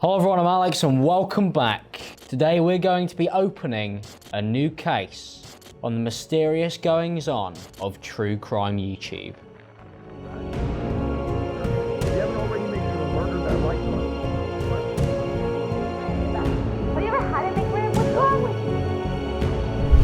Hello everyone, I'm Alex and welcome back. Today we're going to be opening a new case on the mysterious goings-on of true crime YouTube.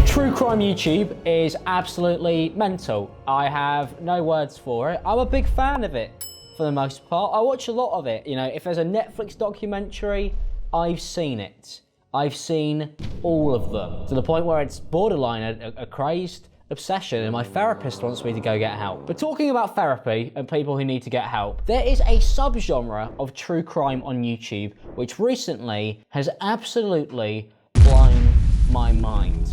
True crime YouTube is absolutely mental. I have no words for it. I'm a big fan of it for the most part. I watch a lot of it. You know, if there's a Netflix documentary, I've seen it. I've seen all of them to the point where it's borderline a crazed obsession, and my therapist wants me to go get help. But talking about therapy and people who need to get help, there is a subgenre of true crime on YouTube which recently has absolutely blown my mind.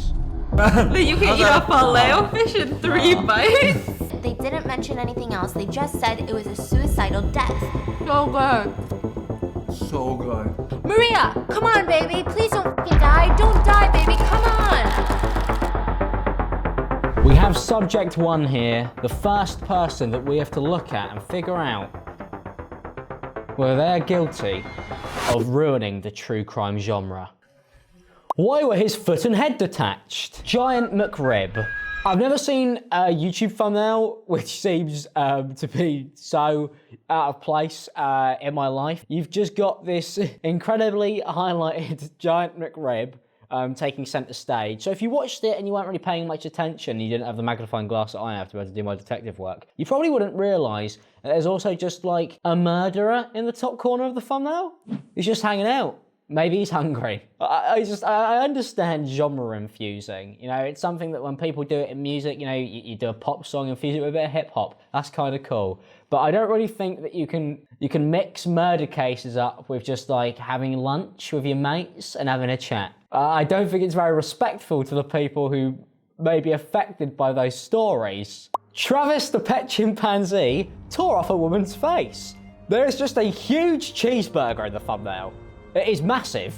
You can eat a filet fish in 3 bites? They didn't mention anything else. They just said it was a suicidal death. So good. So good. Maria, come on, baby. Please don't fucking die. Don't die, baby. Come on. We have subject one here, the first person that we have to look at and figure out whether they're guilty of ruining the true crime genre. Why were his foot and head detached? Giant McRib. I've never seen a YouTube thumbnail which seems to be so out of place in my life. You've just got this incredibly highlighted giant McRib taking center stage. So if you watched it and you weren't really paying much attention, you didn't have the magnifying glass that I have to be able to do my detective work, you probably wouldn't realize that there's also just like a murderer in the top corner of the thumbnail. He's just hanging out. Maybe he's hungry. I understand genre infusing. You know, it's something that when people do it in music, you know, you do a pop song, infuse it with a bit of hip hop. That's kind of cool. But I don't really think that you can mix murder cases up with just like having lunch with your mates and having a chat. I don't think it's very respectful to the people who may be affected by those stories. Travis the pet chimpanzee tore off a woman's face. There is just a huge cheeseburger in the thumbnail. It is massive.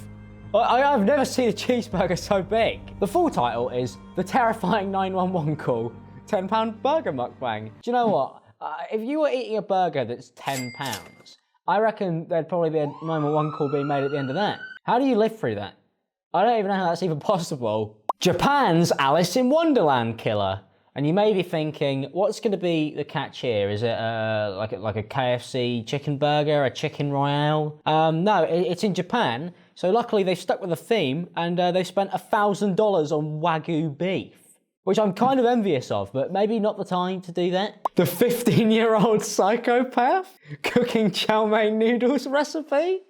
I've never seen a cheeseburger so big. The full title is The Terrifying 911 Call, £10 Burger Mukbang. Do you know what? If you were eating a burger that's £10, I reckon there'd probably be a 911 call being made at the end of that. How do you live through that? I don't even know how that's even possible. Japan's Alice in Wonderland killer. And you may be thinking, what's going to be the catch here? Is it like a KFC chicken burger, a chicken royale? No, it's in Japan. So luckily they've stuck with the theme and they've spent $1,000 on Wagyu beef, which I'm kind of envious of, but maybe not the time to do that. The 15-year-old psychopath cooking chow mein noodles recipe?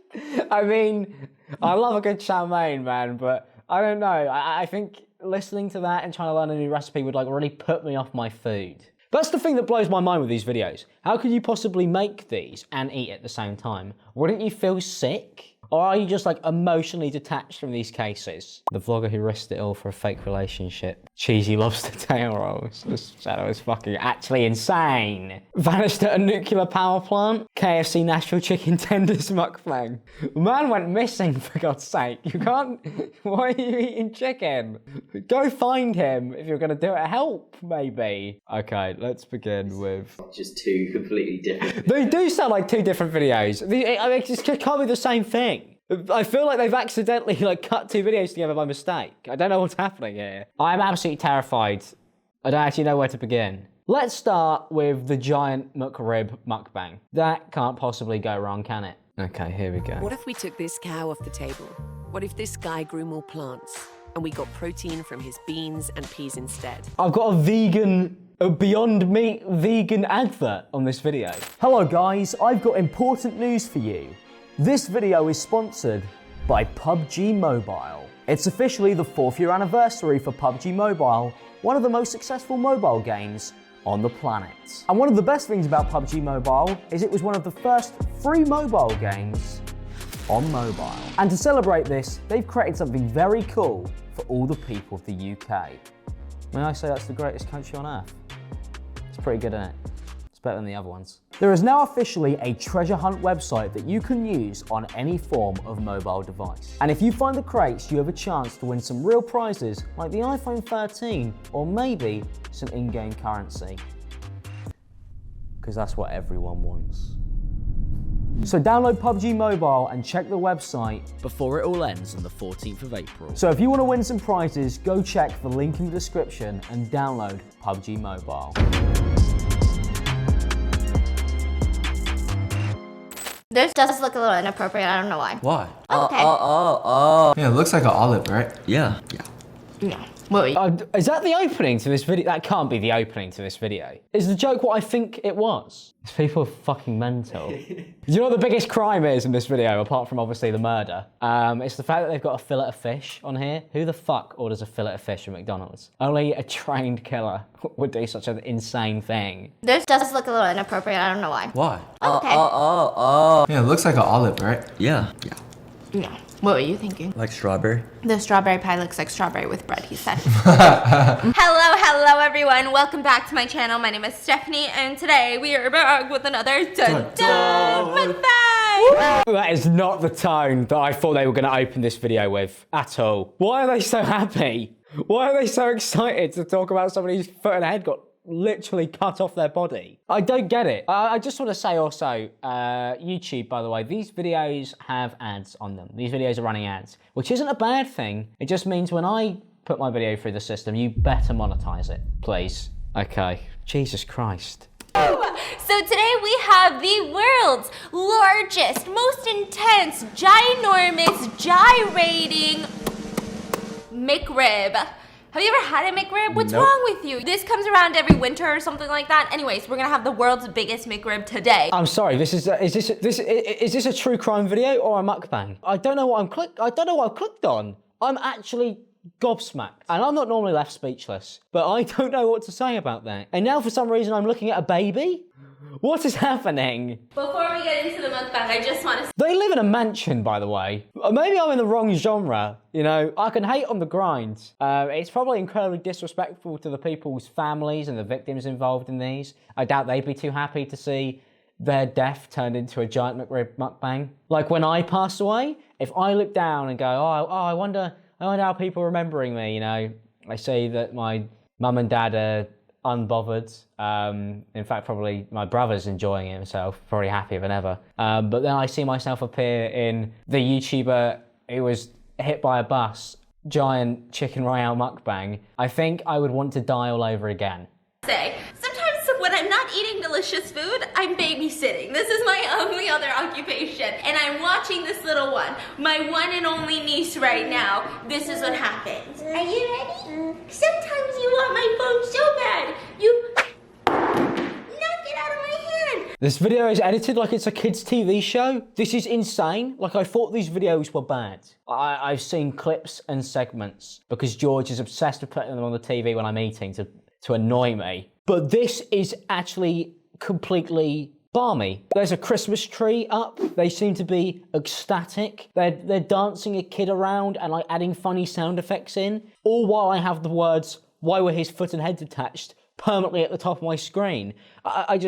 I mean, I love a good chow mein, man, but I don't know. I think listening to that and trying to learn a new recipe would like really put me off my food. That's the thing that blows my mind with these videos. How could you possibly make these and eat at the same time? Wouldn't you feel sick? Or are you just like emotionally detached from these cases? The vlogger who risked it all for a fake relationship. Cheesy lobster tail rolls. This shadow is fucking actually insane. Vanished at a nuclear power plant. KFC Nashville chicken tenders mukbang. Man went missing, for God's sake. You can't... Why are you eating chicken? Go find him if you're gonna do it. Help, maybe. Okay, let's begin with... Just two completely different... They do sound like two different videos. I mean, it just can't be the same thing. I feel like they've accidentally like cut two videos together by mistake. I don't know what's happening here. I'm absolutely terrified. I don't actually know where to begin. Let's start with the giant McRib mukbang. That can't possibly go wrong, can it? Okay, here we go. What if we took this cow off the table? What if this guy grew more plants and we got protein from his beans and peas instead? I've got a Beyond Meat vegan advert on this video. Hello guys, I've got important news for you. This video is sponsored by Pubg Mobile. It's officially the 4th year anniversary for Pubg Mobile, one of the most successful mobile games on the planet. And one of the best things about Pubg Mobile is it was one of the first free mobile games on mobile. And to celebrate this, they've created something very cool for all the people of the UK. May I say that's the greatest country on earth? It's pretty good, isn't it? It's better than the other ones. There is now officially a treasure hunt website that you can use on any form of mobile device. And if you find the crates, you have a chance to win some real prizes like the iPhone 13 or maybe some in-game currency. Because that's what everyone wants. So download Pubg Mobile and check the website before it all ends on the 14th of April. So if you want to win some prizes, go check the link in the description and download Pubg Mobile. This does look a little inappropriate. I don't know why. Why? Okay. Yeah, it looks like an olive, right? Yeah. Yeah. What? Is that the opening to this video? That can't be the opening to this video. Is the joke what I think it was? These people are fucking mental. Do you know what the biggest crime is in this video, apart from obviously the murder? It's the fact that they've got a fillet of fish on here. Who the fuck orders a fillet of fish from McDonald's? Only a trained killer would do such an insane thing. This does look a little inappropriate. I don't know why. Why? Okay. Yeah, it looks like an olive, right? Yeah. Yeah. What were you thinking? Like strawberry? The strawberry pie looks like strawberry with bread, he said. Hello everyone. Welcome back to my channel. My name is Stephanie and today we are back with another mukbang. That is not the tone that I thought they were going to open this video with at all. Why are they so happy? Why are they so excited to talk about somebody's foot and head got literally cut off their body? I don't get it. I just want to say also, YouTube, by the way, these videos have ads on them. These videos are running ads, which isn't a bad thing. It just means when I put my video through the system, you better monetize it, please. Okay, Jesus Christ. So today we have the world's largest, most intense, ginormous, gyrating McRib. Have you ever had a McRib? What's wrong with you? This comes around every winter or something like that. Anyways, we're gonna have the world's biggest McRib today. I'm sorry. Is this a true crime video or a mukbang? I don't know what I've clicked on. I'm actually gobsmacked, and I'm not normally left speechless, but I don't know what to say about that. And now for some reason I'm looking at a baby. What is happening? Before we get into the mukbang, I just want to... They live in a mansion, by the way. Maybe I'm in the wrong genre, you know? I can hate on the grind. It's probably incredibly disrespectful to the people's families and the victims involved in these. I doubt they'd be too happy to see their death turned into a giant McRib mukbang. Like when I pass away, if I look down and go, I wonder how people are remembering me, you know? I see that my mum and dad are unbothered. In fact, probably my brother's enjoying himself, probably happier than ever. But then I see myself appear in the YouTuber who was hit by a bus, giant chicken royale mukbang. I think I would want to die all over again. Sometimes when I'm not eating delicious food, I'm babysitting. This is my only other occupation. And I'm watching this little one, my one and only niece right now. This is what happens. Are you ready? Sometimes you want my phone so bad. You knock it out of my hand. This video is edited like it's a kid's TV show. This is insane. Like, I thought these videos were bad. I've seen clips and segments because George is obsessed with putting them on the TV when I'm eating to annoy me. But this is actually completely balmy. There's a Christmas tree up. They seem to be ecstatic. They're dancing a kid around and like adding funny sound effects in, all while I have the words, "Why were his foot and head detached?" permanently at the top of my screen. I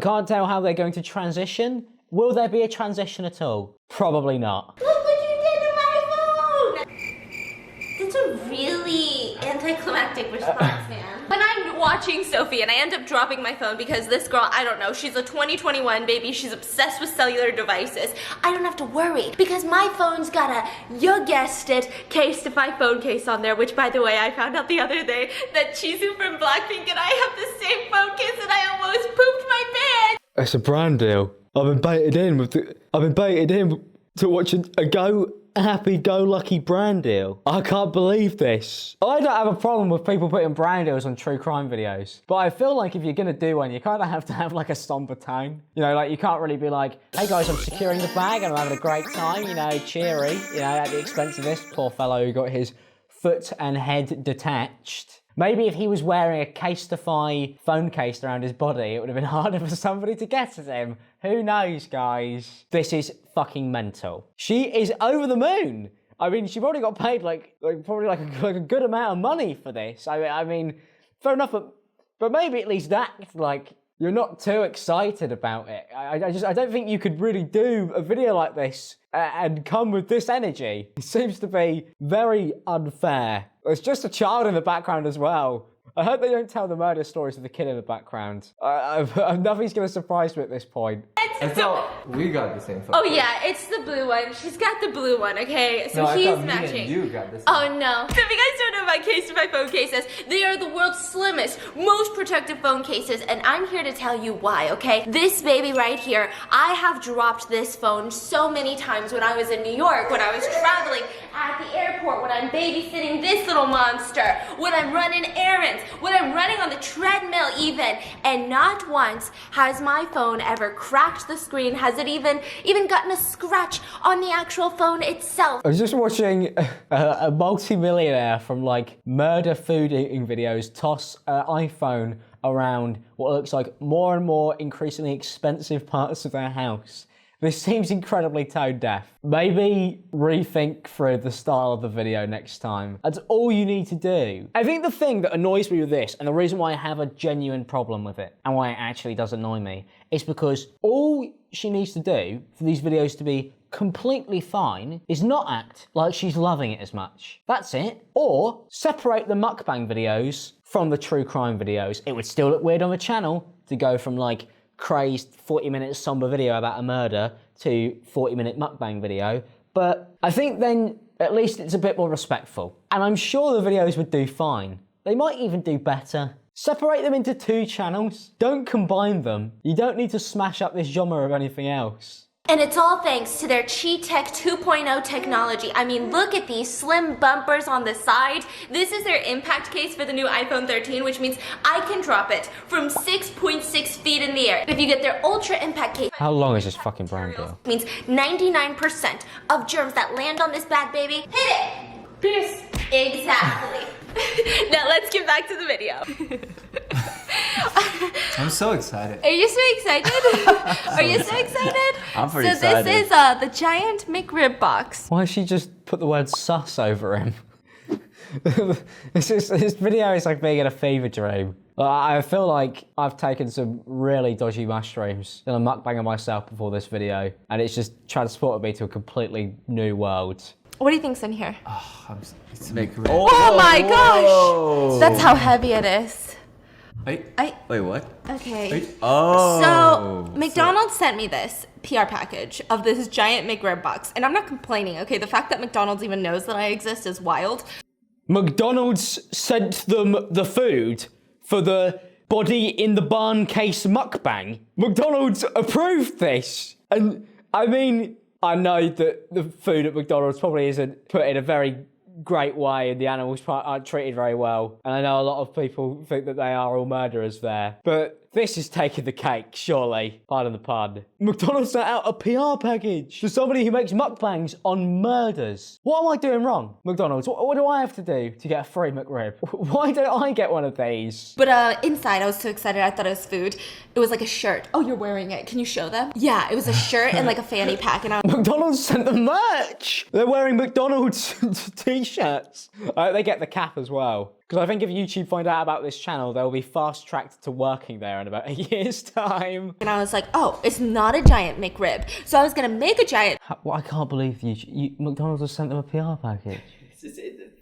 can't tell how they're going to transition. Will there be a transition at all? Probably not. Look what you did to my phone! That's a really anticlimactic response, man. When I'm watching Sophie and I end up dropping my phone because this girl, I don't know, she's a 2021 baby, she's obsessed with cellular devices, I don't have to worry because my phone's got a, you guessed it, case to my phone case on there, which by the way, I found out the other day that Chizu from Blackpink and I have the same phone case and I almost pooped my pants. It's a brand deal. I've been baited in to watch a happy-go-lucky brand deal. I can't believe this. I don't have a problem with people putting brand deals on true crime videos, but I feel like if you're gonna do one, you kind of have to have like a somber tone. You know, like you can't really be like, "Hey guys, I'm securing the bag and I'm having a great time," you know, cheery, you know, at the expense of this poor fellow who got his foot and head detached. Maybe if he was wearing a Casetify phone case around his body, it would have been harder for somebody to get at him. Who knows, guys? This is fucking mental. She is over the moon. I mean, she probably got paid like a good amount of money for this. I mean, fair enough, but maybe at least act like you're not too excited about it. I don't think you could really do a video like this and come with this energy. It seems to be very unfair. There's just a child in the background as well. I hope they don't tell the murder stories of the kid in the background. Nothing's going to surprise me at this point. It's I thought we got the same phone. Oh yeah, it's the blue one. She's got the blue one, okay? So No, I he's thought me matching. and you got the same. Oh no. So if you guys don't know about my phone cases, they are the world's slimmest, most protective phone cases, and I'm here to tell you why, okay? This baby right here, I have dropped this phone so many times when I was in New York, when I was traveling at the airport, when I'm babysitting this little monster, when I'm running errands, when I'm running on the treadmill even, and not once has my phone ever cracked the screen, has it even gotten a scratch on the actual phone itself. I was just watching a multi-millionaire from like murder food eating videos toss an iPhone around what looks like more and more increasingly expensive parts of their house. This seems incredibly tone deaf. Maybe rethink through the style of the video next time. That's all you need to do. I think the thing that annoys me with this, and the reason why I have a genuine problem with it, and why it actually does annoy me, is because all she needs to do for these videos to be completely fine is not act like she's loving it as much. That's it. Or separate the mukbang videos from the true crime videos. It would still look weird on the channel to go from like crazed 40-minute somber video about a murder to 40-minute mukbang video, but I think then at least it's a bit more respectful. And I'm sure the videos would do fine. They might even do better. Separate them into 2 channels. Don't combine them. You don't need to smash up this genre of anything else. And it's all thanks to their Chi-Tech 2.0 technology. I mean, look at these slim bumpers on the side. This is their impact case for the new iPhone 13, which means I can drop it from 6.6 feet in the air. If you get their Ultra Impact case... How long is this fucking brand deal? ...means 99% of germs that land on this bad baby, hit it! Peace. Exactly. Now let's get back to the video. I'm so excited. Are you so excited? Are you so excited? I'm pretty So excited. this is the giant McRib box. Why she just put the word sus over him? This video is like being in a fever dream. I feel like I've taken some really dodgy mushrooms, done a mukbang of myself before this video, and it's just transported me to a completely new world. What do you think's in here? It's McRib. Oh my gosh! Whoa. That's how heavy it is. Wait. Wait, what? Okay. Oh. So, McDonald's sent me this PR package of this giant McRib box, and I'm not complaining, okay? The fact that McDonald's even knows that I exist is wild. McDonald's sent them the food for the body in the barn case mukbang. McDonald's approved this. And I mean, I know that the food at McDonald's probably isn't put in a very great way and the animals aren't treated very well. And I know a lot of people think that they are all murderers there. But this is taking the cake, surely. Pardon the pun. McDonald's sent out a PR package to somebody who makes mukbangs on murders. What am I doing wrong? McDonald's, what do I have to do to get a free McRib? Why don't I get one of these? But inside, I was so excited, I thought it was food. It was like a shirt. Oh, you're wearing it. Can you show them? Yeah, it was a shirt and like a fanny pack. And McDonald's sent them merch. They're wearing McDonald's t-shirts. They get the cap as well. Because I think if YouTube find out about this channel, they'll be fast-tracked to working there in about a year's time. And I was like, oh, it's not a giant McRib. So I was gonna make a giant... Well, I can't believe McDonald's has sent them a PR package.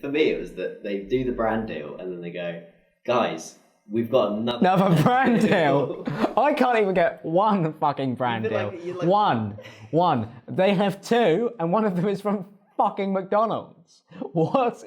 For me, it was that they do the brand deal and then they go, guys, we've got Another brand deal. I can't even get one fucking brand deal. One. They have 2, and one of them is from fucking McDonald's. What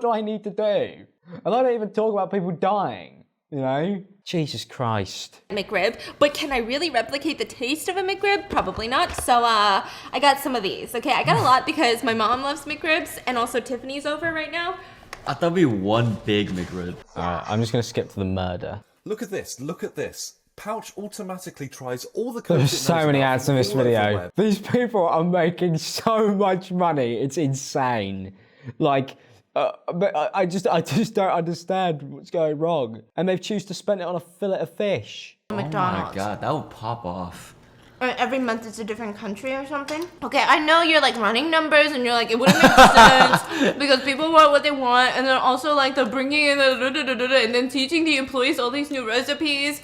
do I need to do? And I don't even talk about people dying, you know? Jesus Christ. McRib, but can I really replicate the taste of a McRib? Probably not. So I got some of these. Okay, I got a lot because my mom loves McRibs, and also Tiffany's over right now. I thought it'd be one big McRib. Alright, I'm just gonna skip to the murder. Look at this, look at this. Pouch automatically tries all the codes. There's so many ads in this video. These people are making so much money. It's insane. Like, but I just don't understand what's going wrong. And they've chosen to spend it on a fillet of fish. McDonald's. Oh my god, that would pop off. Every month it's a different country or something. Okay, I know you're like running numbers and you're like, it wouldn't make sense because people want what they want, and then also like they're bringing in and then teaching the employees all these new recipes.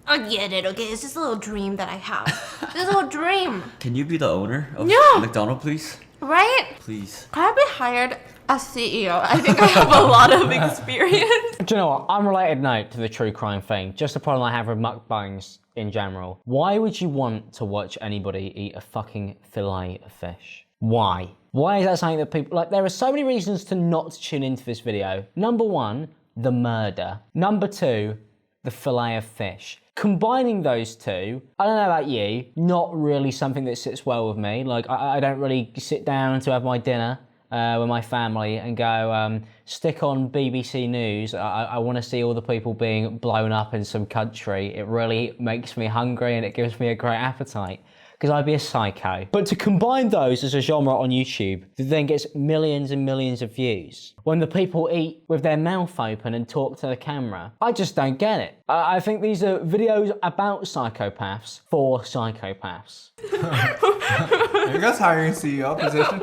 I get it, okay? It's just a little dream that I have. It's just a little dream. Can you be the owner of Yeah. McDonald's, please? Right? Please. Could I be hired as CEO? I think I have a lot of experience. Do you know what? Unrelated note to the true crime thing. Just a problem I have with mukbangs in general. Why would you want to watch anybody eat a fucking fillet of fish? Why? Why is that something that people... Like, there are so many reasons to not tune into this video. Number one, the murder. Number two, the fillet of fish. Combining those two, I don't know about you, not really something that sits well with me. Like, I don't really sit down to have my dinner with my family and go, stick on BBC News. I want to see all the people being blown up in some country. It really makes me hungry and it gives me a great appetite. Because I'd be a psycho. But to combine those as a genre on YouTube that then gets millions and millions of views, when the people eat with their mouth open and talk to the camera, I just don't get it. I think these are videos about psychopaths for psychopaths. You guys hiring CEO position?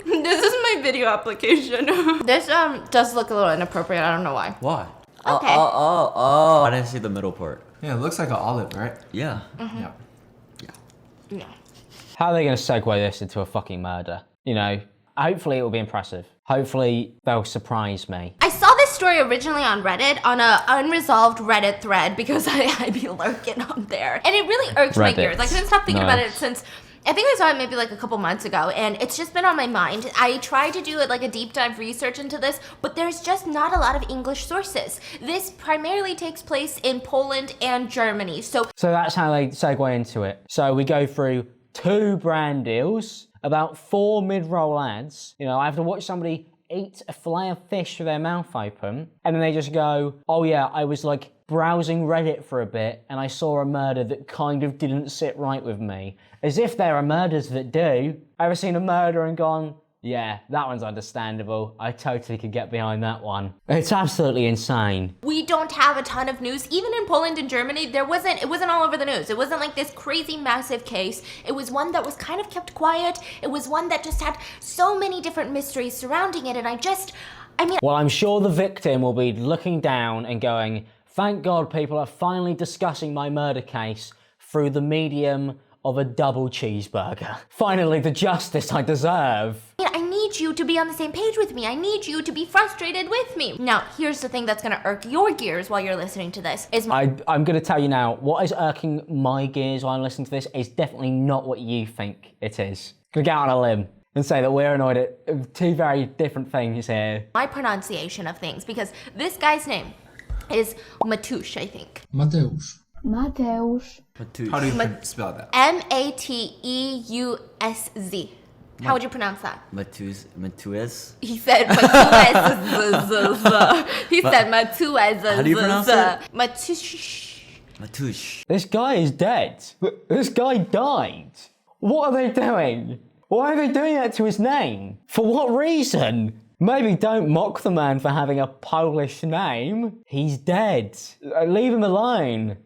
This is my video application. This does look a little inappropriate. I don't know why. Why? Okay. Oh, I didn't see the middle part. Yeah, it looks like an olive, right? Yeah. Yeah. Yeah. How are they going to segue this into a fucking murder? You know, hopefully it will be impressive. Hopefully they'll surprise me. I saw this story originally on Reddit, on a unresolved Reddit thread, because I be lurking on there. And it really irks my Reddit. ears. I couldn't stop thinking about it Nice. since... I think I saw it maybe like a couple months ago, and it's just been on my mind. I tried to do it like a deep dive research into this, but there's just not a lot of English sources. This primarily takes place in Poland and Germany, so that's how they segue into it. So we go through 2 brand deals, about 4 mid-roll ads. You know, I have to watch somebody eat a fillet of fish with their mouth open, and then they just go, oh yeah, I was like browsing Reddit for a bit and I saw a murder that kind of didn't sit right with me. As if there are murders that do. Ever seen a murder and gone, yeah, that one's understandable. I totally could get behind that one. It's absolutely insane. we don't have a ton of news. Even in Poland and Germany, it wasn't all over the news. It wasn't like this crazy massive case. It was one that was kind of kept quiet. It was one that just had so many different mysteries surrounding it, and Well, I'm sure the victim will be looking down and going, thank God people are finally discussing my murder case through the medium of a double cheeseburger. Finally, the justice I deserve. I need you to be on the same page with me. I need you to be frustrated with me. Now, here's the thing that's gonna irk your gears while you're listening to this. I'm going to tell you now, what is irking my gears while I'm listening to this is definitely not what you think it is. I'm going to go out on a limb and say that we're annoyed at 2 very different things here. my pronunciation of things, because this guy's name is Matusz, I think. Mateusz. Mateusz. How do you spell that? Mateuzz. How would you pronounce that? Matuez? He said Matusz. He said Matusz. How do you pronounce it? Matusz. Matush. This guy is dead. This guy died. What are they doing? Why are they doing that to his name? For what reason? Maybe don't mock the man for having a Polish name. He's dead. Leave him alone.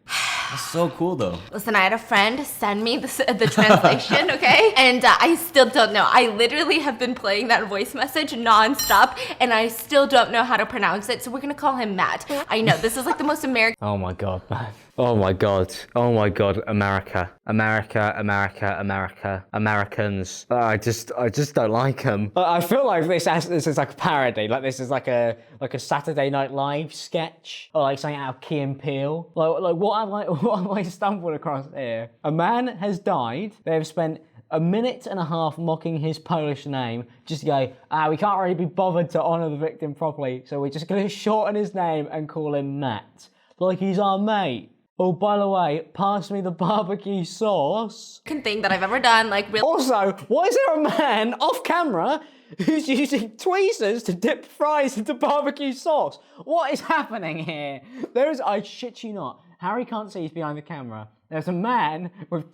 That's so cool though. Listen, I had a friend send me the translation, okay? And I still don't know. I literally have been playing that voice message nonstop, and I still don't know how to pronounce it, so we're gonna call him Matt. I know, this is like the most American... Oh my God, man. Oh my God. Oh my God, America. America, America, America. Americans. I just don't like them. I feel like this is like a parody. Like this is like a Saturday Night Live sketch. Or like something out of Key and Peele. Like what have I stumbled across here? A man has died. They've spent a minute and a half mocking his Polish name, just to go, we can't really be bothered to honour the victim properly, so we're just going to shorten his name and call him Matt. Like he's our mate. Oh, by the way, pass me the barbecue sauce. thing that I've ever done, like really. Also, why is there a man off camera who's using tweezers to dip fries into barbecue sauce? What is happening here? I shit you not, Harry can't see he's behind the camera. There's a man with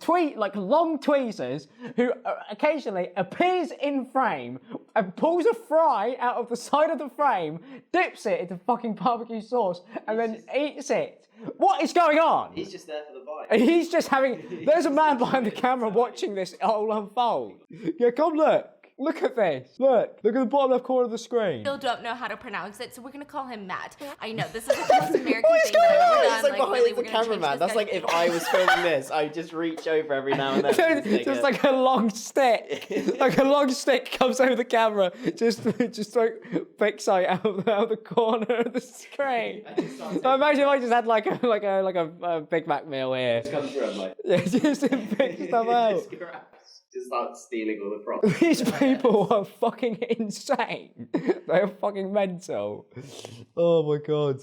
long tweezers who occasionally appears in frame and pulls a fry out of the side of the frame, dips it into fucking barbecue sauce, and then eats it. What is going on? He's just there for the bite. And he's just having... There's a man behind the camera watching this all unfold. Yeah, come look. Look at this. Look at the bottom left corner of the screen. Still don't know how to pronounce it, so we're gonna call him Matt. I know this is the most American thing that I've ever done. It's like behind really, the we're gonna change cameraman. this That's guy. like if I was filming this, I would just reach over every now and then. Just like a long stick. Like a long stick comes over the camera. Just like fixate out of the corner of the screen. So imagine if I just had like a Big Mac meal here. Come through, I'm like, Yeah, just to pick stuff out. just start stealing all the props. These people are fucking insane. They are fucking mental. Oh my god.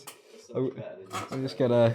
I'm just gonna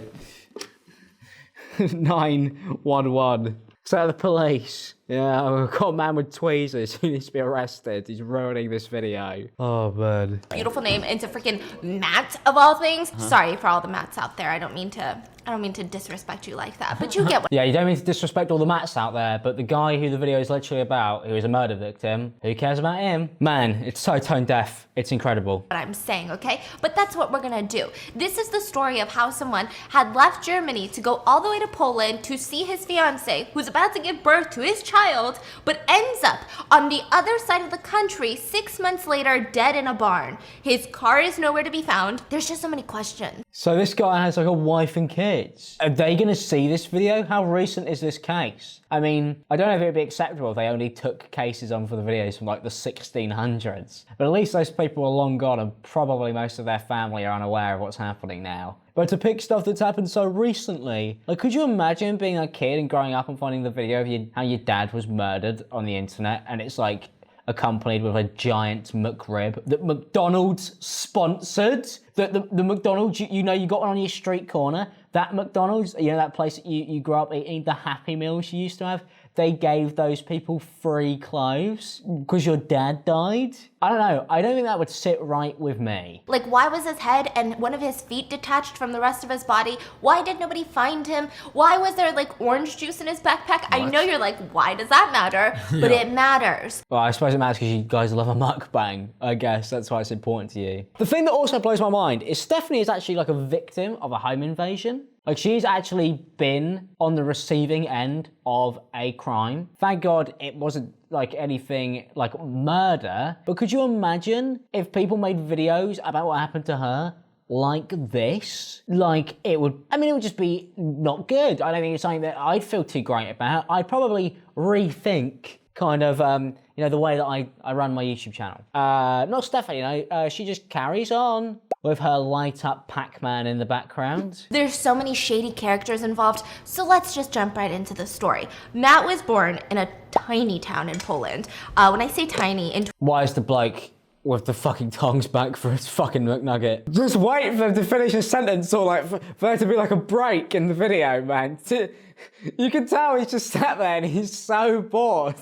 911. So the police. Yeah, we've got a man with tweezers who needs to be arrested. He's ruining this video. Oh man. Beautiful name into freaking Matt of all things. Sorry for all the Matts out there. I don't mean to disrespect you like that, but you get what Yeah, you don't mean to disrespect all the Matts out there, but the guy who the video is literally about, who is a murder victim, who cares about him? Man, it's so tone deaf. It's incredible. I'm saying, okay? But that's what we're gonna do. This is the story of how someone had left Germany to go all the way to Poland to see his fiance, who's about to give birth to his child, but ends up on the other side of the country 6 months later, dead in a barn. His car is nowhere to be found. There's just so many questions. So this guy has like a wife and kids. Are they gonna see this video? How recent is this case? I mean, I don't know if it'd be acceptable if they only took cases on for the videos from like the 1600s. But at least those people are long gone and probably most of their family are unaware of what's happening now. But to pick stuff that's happened so recently, like could you imagine being a kid and growing up and finding the video of how your dad was murdered on the internet and it's like accompanied with a giant McRib that McDonald's sponsored? That the McDonald's, you know, you got one on your street corner, that McDonald's, you know, that place that you grew up eating, the Happy Meals you used to have, they gave those people free clothes because your dad died? I don't know. I don't think that would sit right with me. Like, why was his head and one of his feet detached from the rest of his body? Why did nobody find him? Why was there like orange juice in his backpack? I know you're like, why does that matter? But it matters. Well, I suppose it matters because you guys love a mukbang. I guess that's why it's important to you. The thing that also blows my mind is Stephanie is actually like a victim of a home invasion. Like she's actually been on the receiving end of a crime. Thank God it wasn't like anything like murder. But could you imagine if people made videos about what happened to her like this? Like it would just be not good. I don't think it's something that I'd feel too great about. I'd probably rethink kind of, you know, the way that I run my YouTube channel. Not Stephanie, you know, she just carries on with her light up Pac-Man in the background. There's so many shady characters involved, so let's just jump right into the story. Matt was born in a tiny town in Poland. When I say tiny, in Why is the bloke with the fucking tongs back for his fucking McNugget? Just wait for him to finish a sentence or like for there to be like a break in the video, man. You can tell he's just sat there and he's so bored.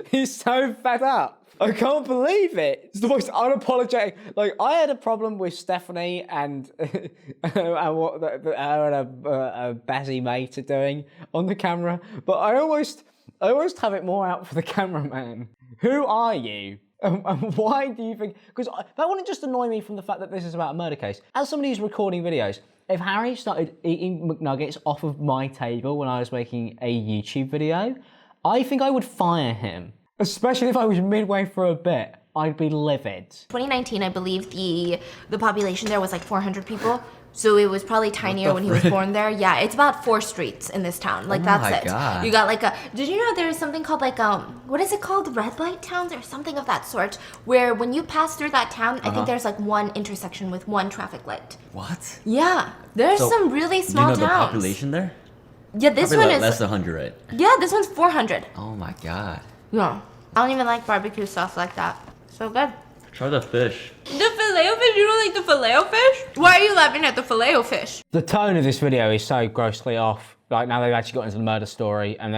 He's so fed up. I can't believe it. It's the most unapologetic. Like I had a problem with Stephanie and what her and a Bazzy mate are doing on the camera, but I almost have it more out for the cameraman. Who are you? And why do you think? Because that wouldn't just annoy me from the fact that this is about a murder case. As somebody who's recording videos, if Harry started eating McNuggets off of my table when I was making a YouTube video, I think I would fire him. Especially if I was midway through a bit, I'd be livid. 2019, I believe the population there was like 400 people. So it was probably tinier when he was born there. Yeah, it's about 4 streets in this town. Like that's it. God. You got like a. Did you know there's something called like what is it called? Red light towns or something of that sort. Where when you pass through that town, I think there's like one intersection with one traffic light. What? Yeah, there's some really small do you know towns. the population there? Yeah, this Probably one like is less than 100, right? Yeah, this one's 400. Oh my god. Yeah, I don't even like barbecue sauce like that. So good. Try the fish. The Filet-O-Fish? You don't like the Filet-O-Fish? Why are you laughing at the Filet-O-Fish? The tone of this video is so grossly off. Like now they've actually got into the murder story and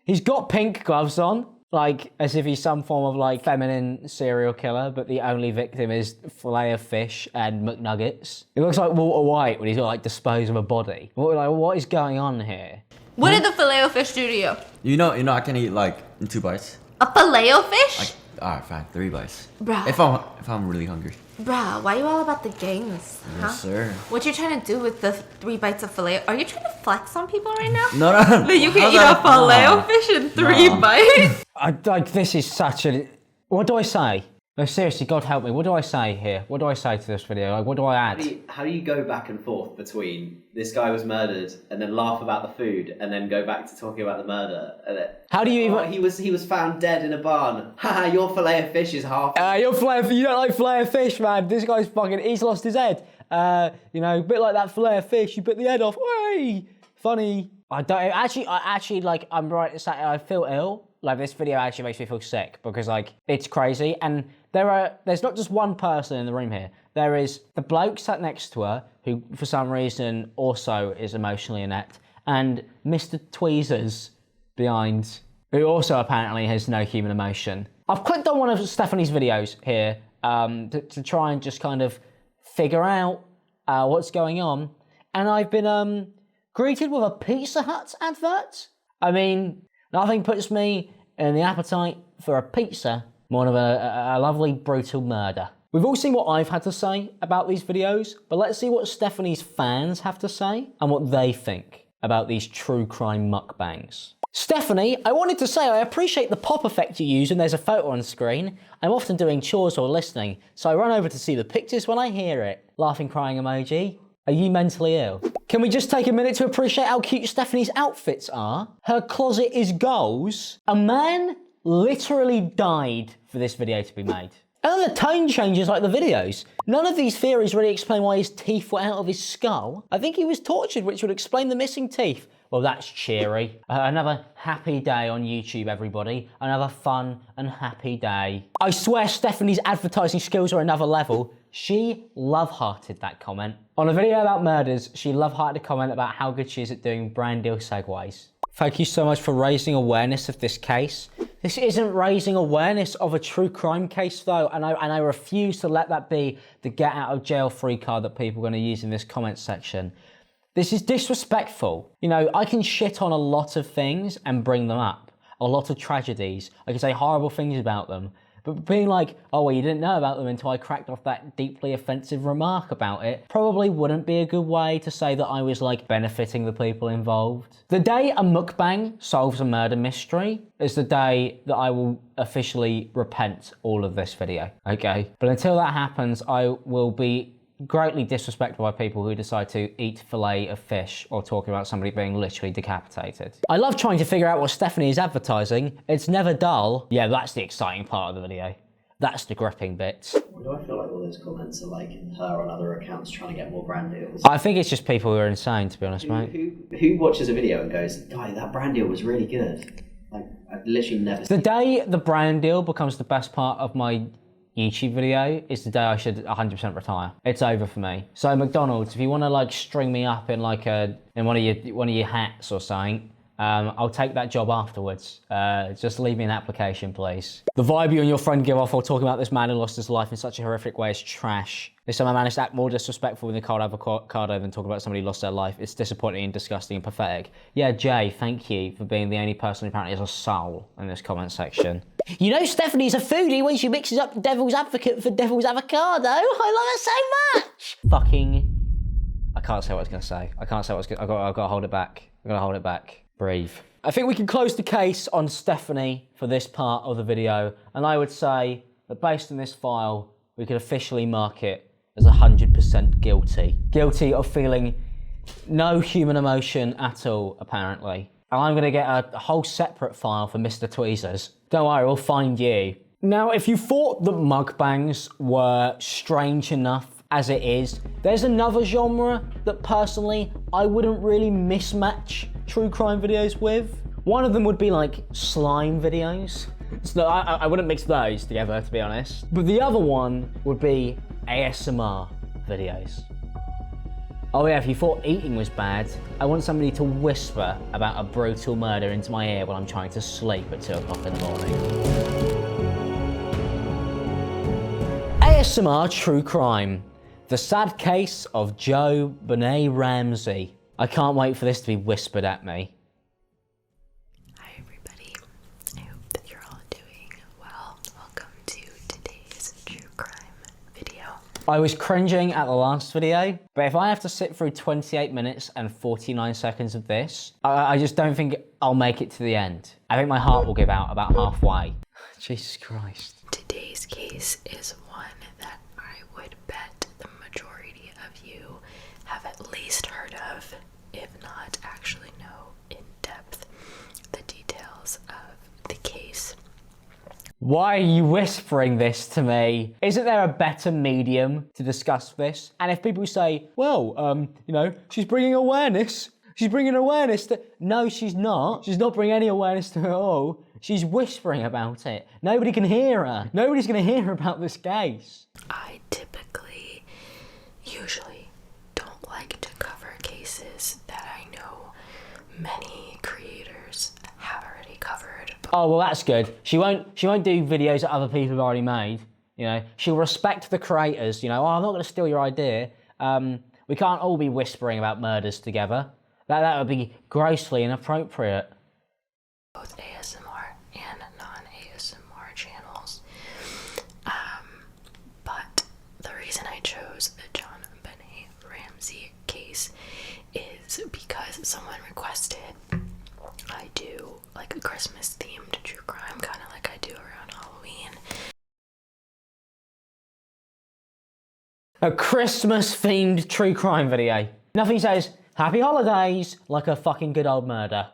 he's got pink gloves on, like as if he's some form of like feminine serial killer, but the only victim is fillet of fish and McNuggets. It looks like Walter White when he's got like dispose of a body. What is going on here? What did the Filet-O-Fish do to you? You know I can eat like in 2 bites. A Filet-O-Fish? Alright, fine, 3 bites. Bruh. If I'm really hungry. Bruh, why are you all about the gangs? Yes, sir. What you trying to do with the 3 bites of filet? Are you trying to flex on people right now? No. That you can eat a Filet-O-Fish in 3 bites? This is such a... What do I say? No, seriously, God help me. What do I say here? What do I say to this video? Like, what do I add? How do you go back and forth between this guy was murdered and then laugh about the food and then go back to talking about the murder? And then, How do you even... he was found dead in a barn. Haha, your fillet of fish is half... you don't like fillet of fish, man. This guy's fucking... He's lost his head. You know, a bit like that fillet of fish. You bit the head off. Hey! Funny. I actually, like, I'm right to say I feel ill. Like, this video actually makes me feel sick because, like, it's crazy. And there's not just one person in the room here. There is the bloke sat next to her who, for some reason, also is emotionally inept, and Mr. Tweezers behind, who also apparently has no human emotion. I've clicked on one of Stephanie's videos here to try and just kind of figure out what's going on, and I've been greeted with a Pizza Hut advert. I mean, nothing puts me in the appetite for a pizza more than a lovely brutal murder. We've all seen what I've had to say about these videos, but let's see what Stephanie's fans have to say and what they think about these true crime mukbangs. Stephanie, I wanted to say I appreciate the pop effect you use when there's a photo on screen. I'm often doing chores or listening, so I run over to see the pictures when I hear it. Laughing crying emoji. Are you mentally ill? Can we just take a minute to appreciate how cute Stephanie's outfits are? Her closet is goals. A man literally died for this video to be made. And then the tone changes like the videos. None of these theories really explain why his teeth were out of his skull. I think he was tortured, which would explain the missing teeth. Well, that's cheery. Another happy day on YouTube, everybody. Another fun and happy day. I swear Stephanie's advertising skills are another level. She love-hearted that comment. On a video about murders, she love-hearted a comment about how good she is at doing brand deal segues. Thank you so much for raising awareness of this case. This isn't raising awareness of a true crime case though, and I refuse to let that be the get out of jail free card that people are going to use in this comment section. This is disrespectful. You know, I can shit on a lot of things and bring them up. A lot of tragedies. I can say horrible things about them. But being like, oh, well, you didn't know about them until I cracked off that deeply offensive remark about it, probably wouldn't be a good way to say that I was, like, benefiting the people involved. The day a mukbang solves a murder mystery is the day that I will officially repent all of this video, okay? But until that happens, I will be greatly disrespected by people who decide to eat fillet of fish or talk about somebody being literally decapitated. I love trying to figure out what Stephanie is advertising. It's never dull. Yeah, that's the exciting part of the video. That's the gripping bit. Why do I feel like all those comments are like her on other accounts trying to get more brand deals? I think it's just people who are insane, to be honest, mate. Who watches a video and goes, "Guy, that brand deal was really good"? Like, I've literally never seen... The day the brand deal becomes the best part of my YouTube video is the day I should 100% retire. It's over for me. So McDonald's, if you want to like string me up in like one of your hats or something, I'll take that job afterwards. Just leave me an application, please. The vibe you and your friend give off while talking about this man who lost his life in such a horrific way is trash. This time I managed to act more disrespectful in the cold avocado than talk about somebody who lost their life. It's disappointing and disgusting and pathetic. Yeah, Jay, thank you for being the only person who apparently has a soul in this comment section. You know Stephanie's a foodie when she mixes up devil's advocate for devil's avocado. I love her so much. Fucking... I can't say what I was going to say. I can't say what I was going to... I've got to hold it back. I've got to hold it back. Breathe. I think we can close the case on Stephanie for this part of the video, and I would say that based on this file, we could officially mark it as 100% guilty. Guilty of feeling no human emotion at all, apparently. And I'm going to get a whole separate file for Mr. Tweezers. Don't worry, we'll find you. Now, if you thought that mukbangs were strange enough as it is, there's another genre that personally I wouldn't really mismatch true crime videos with. One of them would be like slime videos. So I wouldn't mix those together, to be honest. But the other one would be ASMR videos. Oh yeah, if you thought eating was bad, I want somebody to whisper about a brutal murder into my ear while I'm trying to sleep at 2 o'clock in the morning. ASMR true crime. The sad case of Joe Benet Ramsey. I can't wait for this to be whispered at me. Hi everybody, I hope that you're all doing well. Welcome to today's true crime video. I was cringing at the last video, but if I have to sit through 28 minutes and 49 seconds of this, I just don't think I'll make it to the end. I think my heart will give out about halfway. Jesus Christ. case is one that I would bet the majority of you have at least heard of, if not actually know in depth the details of the case. Why are you whispering this to me? Isn't there a better medium to discuss this? And if people say, well, you know, she's bringing awareness. She's bringing awareness to... No, she's not. She's not bringing any awareness to it at all. She's whispering about it. Nobody can hear her. Nobody's going to hear about this case. I usually don't like to cover cases that I know many creators have already covered. Oh, well, that's good. She won't do videos that other people have already made. You know, she'll respect the creators. You know, oh, I'm not going to steal your idea. We can't all be whispering about murders together. That would be grossly inappropriate. Both ASMR and non-ASMR channels. But the reason I chose the John Benet Ramsey case is because someone requested I do like a Christmas themed true crime, kind of like I do around Halloween. A Christmas themed true crime video. Nothing says happy holidays like a fucking good old murder.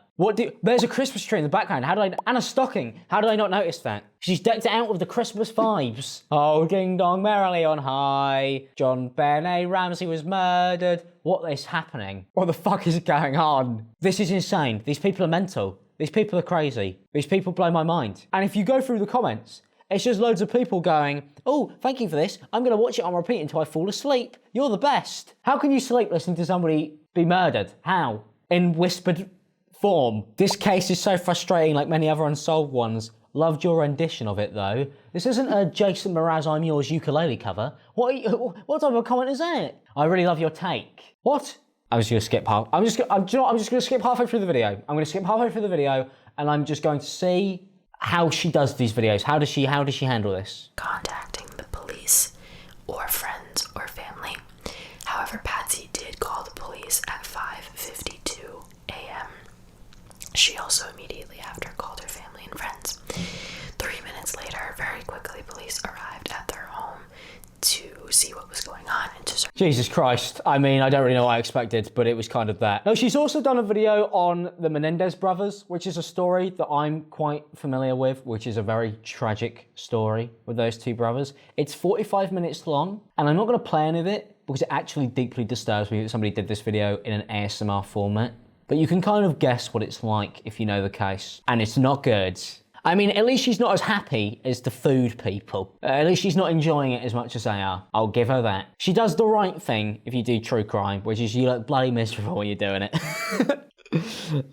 There's a Christmas tree in the background. And a stocking. How did I not notice that? She's decked it out with the Christmas vibes. Oh, ding dong merrily on high. John Benet Ramsey was murdered. What is happening? What the fuck is going on? This is insane. These people are mental. These people are crazy. These people blow my mind. And if you go through the comments, it's just loads of people going, oh, thank you for this. I'm going to watch it on repeat until I fall asleep. You're the best. How can you sleep listening to somebody be murdered? How? In whispered form. This case is so frustrating, like many other unsolved ones. Loved your rendition of it, though. This isn't a Jason Mraz I'm Yours ukulele cover. What type of comment is that? I really love your take. What? I'm just going to skip half. I'm just going to skip halfway through the video. I'm going to skip halfway through the video, and I'm just going to see how she does these videos. How does she handle this? Contacting the police or friends or family. However, Patsy did call the police at 5:52 a.m. She also immediately after called her family and friends. 3 minutes later, very quickly, police arrived at their home to see what was going on and to search. Jesus Christ. I mean, I don't really know what I expected, but it was kind of that. No, she's also done a video on the Menendez brothers, which is a story that I'm quite familiar with, which is a very tragic story with those two brothers. It's 45 minutes long, and I'm not going to play any of it because it actually deeply disturbs me that somebody did this video in an ASMR format. But you can kind of guess what it's like if you know the case. And it's not good. I mean, at least she's not as happy as the food people. At least she's not enjoying it as much as they are. I'll give her that. She does the right thing if you do true crime, which is you look bloody miserable when you're doing it.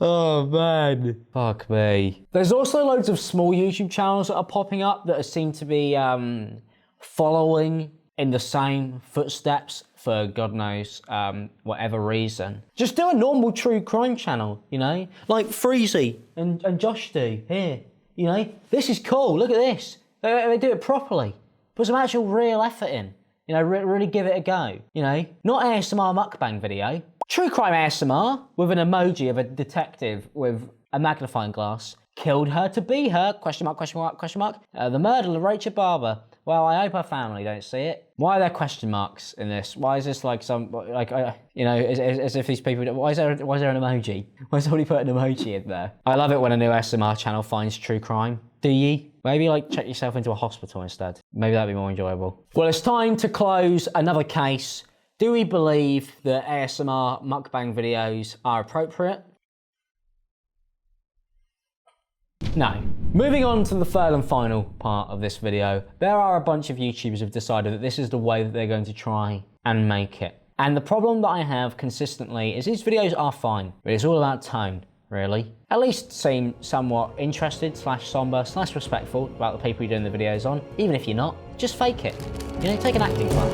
Oh, man. Fuck me. There's also loads of small YouTube channels that are popping up that seem to be following in the same footsteps for God knows whatever reason. Just do a normal true crime channel, you know? Like Freezy and Josh do here. You know, this is cool. Look at this. They do it properly. Put some actual real effort in. You know, really give it a go. You know, not ASMR mukbang video. True crime ASMR with an emoji of a detective with a magnifying glass. Killed her to be her, question mark, question mark, question mark. The murderer, Rachel Barber. Well, I hope her family don't see it. Why are there question marks in this? Why is this like some, like, you know, as if these people, why is there an emoji? Why somebody put an emoji in there? I love it when a new SMR channel finds true crime. Do ye? Maybe like check yourself into a hospital instead. Maybe that'd be more enjoyable. Well, it's time to close another case. Do we believe that ASMR mukbang videos are appropriate? No. Moving on to the third and final part of this video, there are a bunch of YouTubers who have decided that this is the way that they're going to try and make it. And the problem that I have consistently is these videos are fine, but it's all about tone, really. At least seem somewhat interested / somber / respectful about the people you're doing the videos on. Even if you're not, just fake it. You know, take an acting class.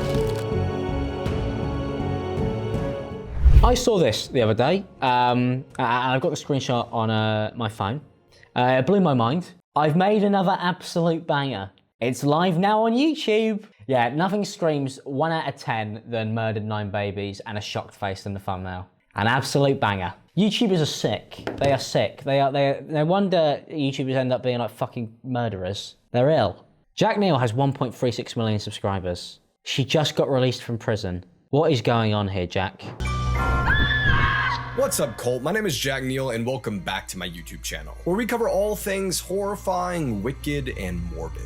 I saw this the other day, and I've got the screenshot on my phone. It blew my mind. I've made another absolute banger. It's live now on YouTube. Yeah, nothing screams 1 out of 10 than murdered 9 babies and a shocked face in the thumbnail. An absolute banger. YouTubers are sick. They are sick. No wonder YouTubers end up being like fucking murderers. They're ill. Jack Neal has 1.36 million subscribers. She just got released from prison. What is going on here, Jack? What's up, Colt? My name is Jack Neal, and welcome back to my YouTube channel, where we cover all things horrifying, wicked, and morbid.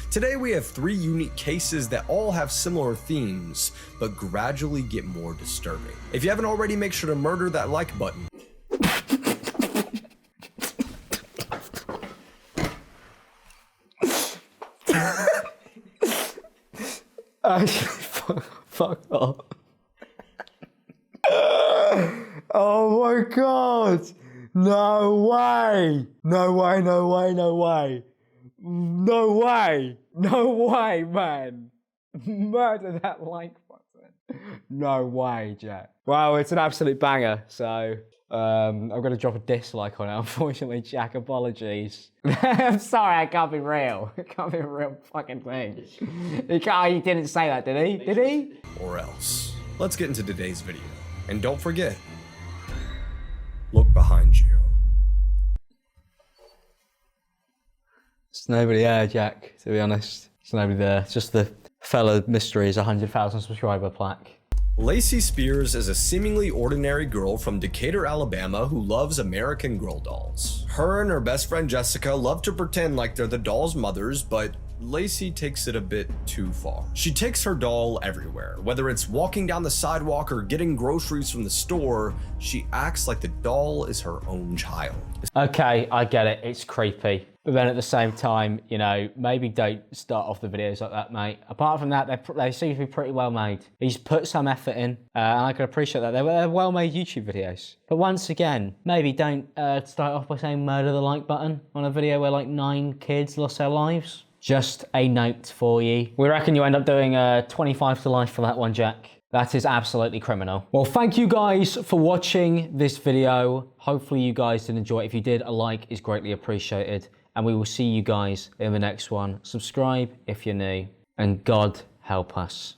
Today we have 3 unique cases that all have similar themes, but gradually get more disturbing. If you haven't already, make sure to murder that like button. Fuck off. Oh my god! No way! No way, no way, no way. No way! No way, man! Murder that like button. No way, Jack. Wow, it's an absolute banger, so I'm gonna drop a dislike on it. Unfortunately, Jack, apologies. I'm sorry, I can't be real. It can't be a real fucking thing. He didn't say that, did he? Did he? Or else. Let's get into today's video. And don't forget, look behind you. There's nobody there, Jack, to be honest. There's nobody there. It's just the fellow mystery's 100,000 subscriber plaque. Lacey Spears is a seemingly ordinary girl from Decatur, Alabama who loves American Girl dolls. Her and her best friend Jessica love to pretend like they're the doll's mothers, but Lacey takes it a bit too far. She takes her doll everywhere. Whether it's walking down the sidewalk or getting groceries from the store, she acts like the doll is her own child. Okay, I get it. It's creepy. But then at the same time, you know, maybe don't start off the videos like that, mate. Apart from that, they seem to be pretty well made. He's put some effort in, and I can appreciate that. They're well-made YouTube videos. But once again, maybe don't start off by saying murder the like button on a video where like 9 kids lost their lives. Just a note for you. We reckon you end up doing 25 to life for that one, Jack. That is absolutely criminal. Well, thank you guys for watching this video. Hopefully you guys did enjoy it. If you did, a like is greatly appreciated. And we will see you guys in the next one. Subscribe if you're new. And God help us.